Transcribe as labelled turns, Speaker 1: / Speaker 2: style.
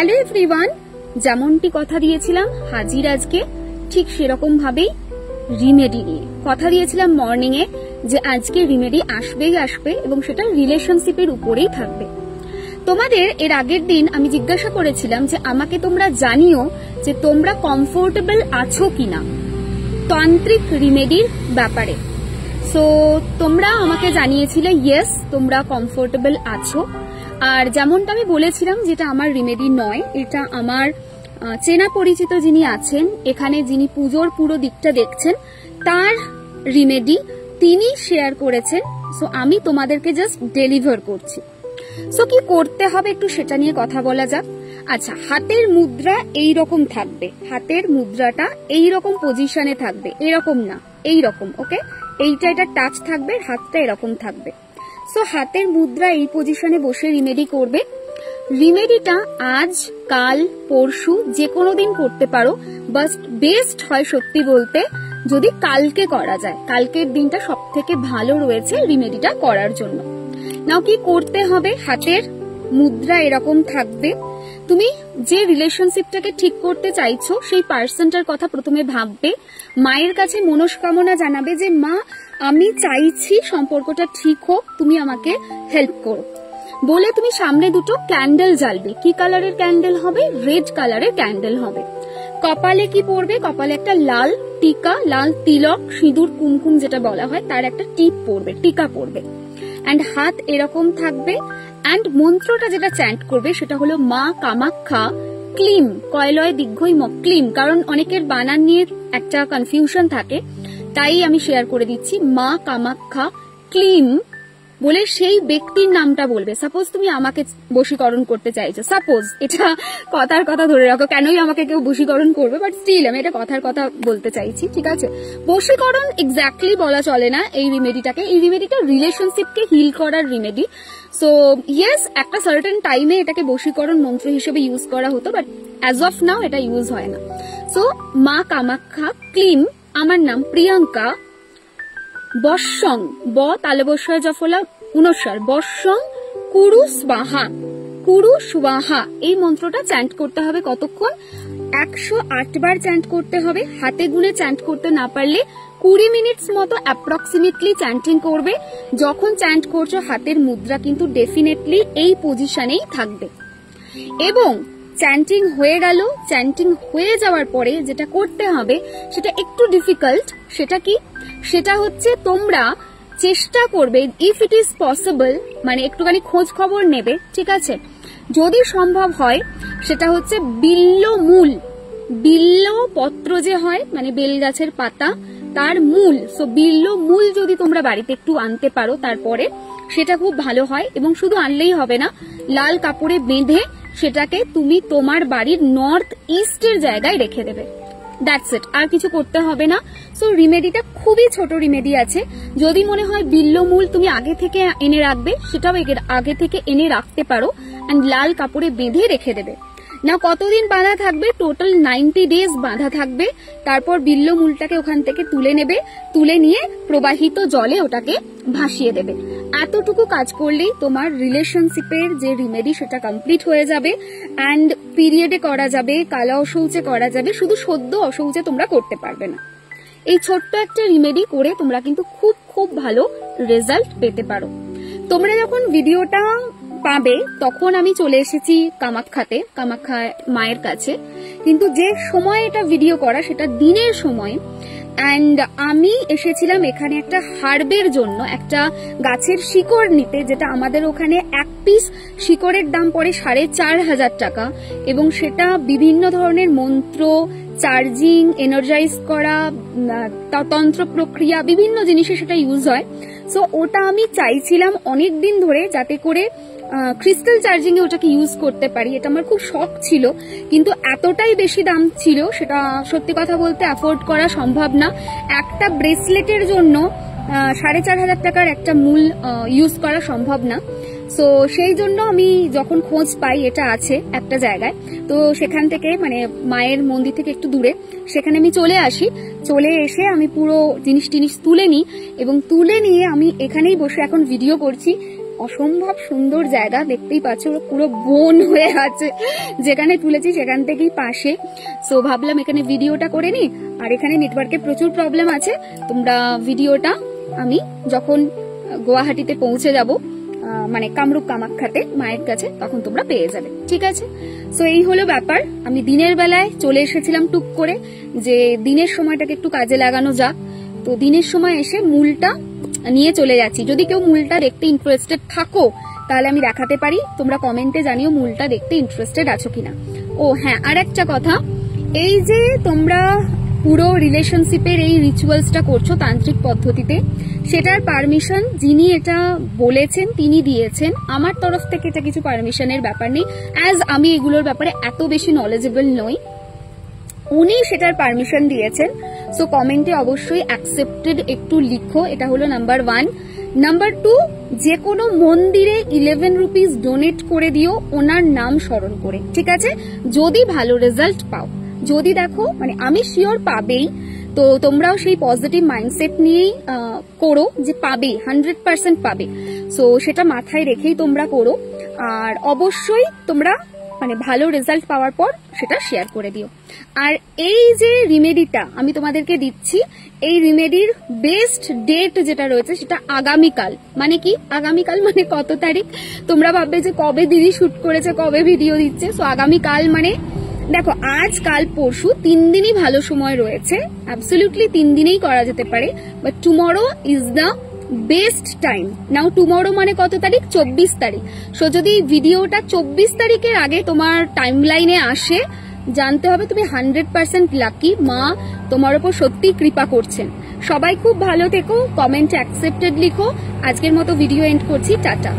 Speaker 1: Hello everyone, যেমনটি কথা দিয়েছিলাম হাজির আজকে ঠিক সেরকম ভাবেই রিমেডি নিয়ে কথা দিয়েছিলাম মর্নিং এ যে আজকে রিমেডি আসবেই আসবে এবং সেটা রিলেশনশিপের উপরেই থাকবে। তোমাদের এর আগের দিন আমি জিজ্ঞাসা করেছিলাম যে আমাকে তোমরা জানিও যে তোমরা কমফোর্টেবল আছো কিনা তান্ত্রিক রিমেডির ব্যাপারে। সো তোমরা আমাকে জানিয়েছিলে ইয়েস তোমরা কমফোর্টেবল আছো। আর যেমনটা আমি বলেছিলাম যেটা আমার রিমেডি নয়, এটা আমার চেনা পরিচিত যিনি আছেন এখানে, যিনি পুজোর পুরো দিকটা দেখছেন তার রিমেডি তিনি শেয়ার করেছেন। সো আমি তোমাদেরকে জাস্ট ডেলিভার করছি। সো কি করতে হবে একটু সেটা নিয়ে কথা বলা যাক। আচ্ছা, হাতের মুদ্রা এই রকম থাকবে, হাতের মুদ্রাটা এই রকম পজিশনে থাকবে, এরকম না এই রকম, ওকে? এইটা এটা টাচ থাকবে, হাতটা এরকম থাকবে। সো হাতের মুদ্রা এই পজিশনে বসে রিমেডি করবে। রিমেডিটা আজ কাল পরশু যে কোনো দিন করতে পারো, বাট বেস্ট হয় সত্যি বলতে যদি কালকে করা যায়। কালকের দিনটা সব থেকে ভালো রয়েছে রিমেডিটা করার জন্য। নাও কি করতে হবে, হাতের মুদ্রা এরকম থাকবে। তুমি যে রিলেশনশিপটাকে ঠিক করতে চাইছো সেই পার্সনটার কথা প্রথমে ভাববে, মায়ের কাছে মনস্কামনা জানাবে যে মা আমি চাইছি সম্পর্কটা ঠিক হোক, তুমি আমাকে হেল্প করো বলে তুমি সামনে দুটো ক্যান্ডেল জ্বালবে। কি কালারের ক্যান্ডেল হবে? রেড কালারের ক্যান্ডেল হবে। কপালে কি পরবে? কপালে একটা লাল টিকা, লাল তিলক, সিঁদুর, কুমকুম যেটা বলা হয় তার একটা টিপ পরবে, টিকা পরবে। অ্যান্ড হাত এরকম থাকবে। অ্যান্ড মন্ত্রটা যেটা চ্যান্ট করবে সেটা হলো মা কামাখ্যা ক্লিম, কয়লয় দীর্ঘই ক্লিম, কারণ অনেকের বানান নিয়ে একটা কনফিউশন থাকে, তাই আমি শেয়ার করে দিচ্ছি। মা কামাখ্যা ক্লিম বলে সেই ব্যক্তির নামটা বলবে। সাপোজ তুমি আমাকে বশীকরণ করতে চাইছো, সাপোজ, এটা কথার কথা ধরে রাখো, কেনই আমাকে কেউ বশীকরণ করবে, বাট স্টিল আমি এটা কথার কথা বলতে চাইছি, ঠিক আছে? বশীকরণ এক্স্যাক্টলি বলা চলে না এই রিমেডিটাকে। এই রিমেডিটা রিলেশনশিপকে হিল করার রিমেডি। সো ইয়েস, একটা সার্টেন টাইমে এটাকে বশীকরণ মন্ত্র হিসেবে ইউজ করা হতো, বাট অ্যাজ অফ নাও এটা ইউজ হয় না। সো মা কামাখ্যা ক্লিম, আমার নাম প্রিয়াঙ্কা, বর্ষং, ব তালবস্বয় জফলা উনস্বর, বর্ষং কুরু স্বাহা, কুরু স্বাহা, এই মন্ত্রটা চ্যান্ট করতে হবে কতক্ষণ? 108 বার চ্যান্ট করতে হবে। হাতে গুনে চ্যান্ট করতে না পারলে 20 মিনিটস মতো অ্যাপ্রক্সিমেটলি চ্যান্টিং করবে। যখন চ্যান্ট করছো হাতের মুদ্রা কিন্তু ডেফিনেটলি এই পজিশনেই থাকবে। এবং চ্যান্টিং হয়ে গেল, চ্যান্টিং হয়ে যাওয়ার পরে যেটা করতে হবে সেটা একটু ডিফিকাল্ট। সেটা কি? সেটা হচ্ছে তোমরা চেষ্টা করবে ইফ ইট ইজ পসিবল, মানে একটুখানি খোঁজ খবর নেবে, ঠিক আছে? যদি সম্ভব হয় সেটা হচ্ছে বিল্ল মূল, বিল্ল পত্র যে হয় মানে বেল গাছের পাতা তার মূল। সো বিল্ল মূল যদি তোমরা বাড়িতে একটু আনতে পারো তারপরে সেটা খুব ভালো হয়। এবং শুধু আনলেই হবে না, লাল কাপড়ে বেঁধে সেটাকে তুমি তোমার বাড়ির নর্থ ইস্টের জায়গায় রেখে দেবে। দ্যাটস ইট, আর কিছু করতে হবে না। সো রিমেডিটা খুবই ছোট রিমেডি আছে। যদি মনে হয় বিল্লমূল তুমি আগে থেকে এনে রাখবে, সেটাও আগে থেকে এনে রাখতে পারো, অ্যান্ড লাল কাপড়ে বেঁধে রেখে দেবে। না কতদিন বাঁধা থাকবে? টোটাল 90 ডেজ বাঁধা থাকবে। তারপর বিল্লমূলটাকে ওখান থেকে তুলে নেবে, তুলে নিয়ে প্রবাহিত জলে ওটাকে ভাসিয়ে দেবে। এতটুকু কাজ করলেই তোমার রিলেশনশিপের যে রিমেডি সেটা কমপ্লিট হয়ে যাবে। অ্যান্ড পিরিয়ডে করা যাবে, কালা অশৌচে করা যাবে, শুধু সদ্য অশৌচে তোমরা করতে পারবে না। এই ছোট্ট একটা রিমেডি করে তোমরা কিন্তু খুব খুব ভালো রেজাল্ট পেতে পারো। তোমরা যখন ভিডিওটা পাবে তখন আমি চলে এসেছি কামাখ্যাতে, কামাখ্যা মায়ের কাছে। কিন্তু যে সময় এটা ভিডিও করা সেটা দিনের সময়। অ্যান্ড আমি এসেছিলাম এখানে একটা হার্বের জন্য, একটা গাছের শিকড় নিতে, যেটা আমাদের ওখানে এক পিস শিকড়ের দাম পড়ে 4,500 টাকা। এবং সেটা বিভিন্ন ধরনের মন্ত্র, চার্জিং, এনার্জাইজ করা, তন্ত্র প্রক্রিয়া, বিভিন্ন জিনিসে সেটা ইউজ হয়। সো ওটা আমি চাইছিলাম অনেকদিন ধরে যাতে করে ক্রিস্টাল চার্জিং এ ওটাকে ইউজ করতে পারি। এটা আমার খুব শখ ছিল, কিন্তু এতটাই বেশি দাম ছিল সেটা সত্যি কথা বলতে অ্যাফোর্ড করা সম্ভব না। একটা ব্রেসলেটের জন্য 4,500 টাকার একটা মূল ইউজ করা সম্ভব না। সো সেই জন্য আমি যখন খোঁজ পাই এটা আছে একটা জায়গায়, তো সেখান থেকে মানে মায়ের মন্দির থেকে একটু দূরে, সেখানে আমি চলে আসি। চলে এসে আমি পুরো জিনিস টিনিস তুলে নিই এবং তুলে নিয়ে আমি এখানেই বসে এখন ভিডিও করছি। অসম্ভব সুন্দর জায়গা, দেখতেই পাচ্ছ পুরো বন হয়ে আছে, যেখানে তুলেছি সেখান থেকেই পাশে। সো ভাবলাম এখানে ভিডিওটা করে নি। আর এখানে নেটওয়ার্কের প্রচুর প্রবলেম আছে, তোমরা ভিডিওটা আমি যখন গুয়াহাটিতে পৌঁছে যাব, মানে কামরূপ কামাখ্যাতে মায়ের কাছে, তখন তোমরা পেয়ে যাবে, ঠিক আছে? সো এই হলো ব্যাপার। আমি দিনের বেলায় চলে এসেছিলাম টুক করে, যে দিনের সময়টাকে একটু কাজে লাগানো যাক। তো দিনের সময় এসে মূলটা নিয়ে চলে যাচ্ছি। যদি কেউ মূলটা দেখতে ইন্টারেস্টেড থাকো তাহলে আমি দেখাতে পারি, তোমরা কমেন্টে জানিও মূলটা দেখতে ইন্টারেস্টেড আছো কিনা। ও হ্যাঁ, আর একটা কথা, এই যে তোমরা পুরো রিলেশনশিপের এই রিচুয়ালসটা করছো তান্ত্রিক পদ্ধতিতে, সেটার পারমিশন যিনি এটা বলেছেন তিনি দিয়েছেন। আমার তরফ থেকে এটা কিছু পারমিশনের ব্যাপার নেই, অ্যাজ আমি এগুলোর ব্যাপারে এত বেশি নলেজেবল নই। উনি সেটার পারমিশন দিয়েছেন। সো কমেন্টে অবশ্যই অ্যাকসেপ্টেড একটু লিখো, এটা হলো নাম্বার 1। নাম্বার 2, যে কোনো মন্দিরে 11 রুপিস ডোনেট করে দিও ওনার নাম স্মরণ করে, ঠিক আছে? যদি ভালো রেজাল্ট পাও, যদি দেখো, মানে আমি শিওর পাবেই, তো তোমরাও সেই পজিটিভ মাইন্ডসেট নিয়েই করো যে পাবে, 100% পাবে। সো সেটা মাথায় রেখেই তোমরা করো। আর অবশ্যই তোমরা মানে ভালো রেজাল্ট পাওয়ার পর সেটা শেয়ার করে দিও। আর এই যে রিমেডিটা আমি তোমাদেরকে দিচ্ছি, এই রিমেডির বেস্ট ডেট যেটা রয়েছে সেটা আগামীকাল। মানে কি আগামীকাল মানে কত তারিখ? তোমরা ভাববে যে কবে দিদি শুট করেছে, কবে ভিডিও দিচ্ছে। সো আগামীকাল মানে দেখো, আজ কাল পরশু 3 দিনই ভালো সময় রয়েছে, অ্যাবসলিউটলি 3 দিনেই করা যেতে পারে। But tomorrow is the best time. Now tomorrow মানে কত তারিখ? 24 তারিখ। সো যদি ভিডিওটা 24 তারিখের আগে তোমার টাইম লাইনে আসে, জানতে হবে তুমি 100% লাকি, মা তোমার উপর সত্যি কৃপা করছেন। সবাই খুব ভালো থেকো, কমেন্ট অ্যাকসেপ্টেড লিখো। আজকের মতো ভিডিও এন্ড করছি, টাটা।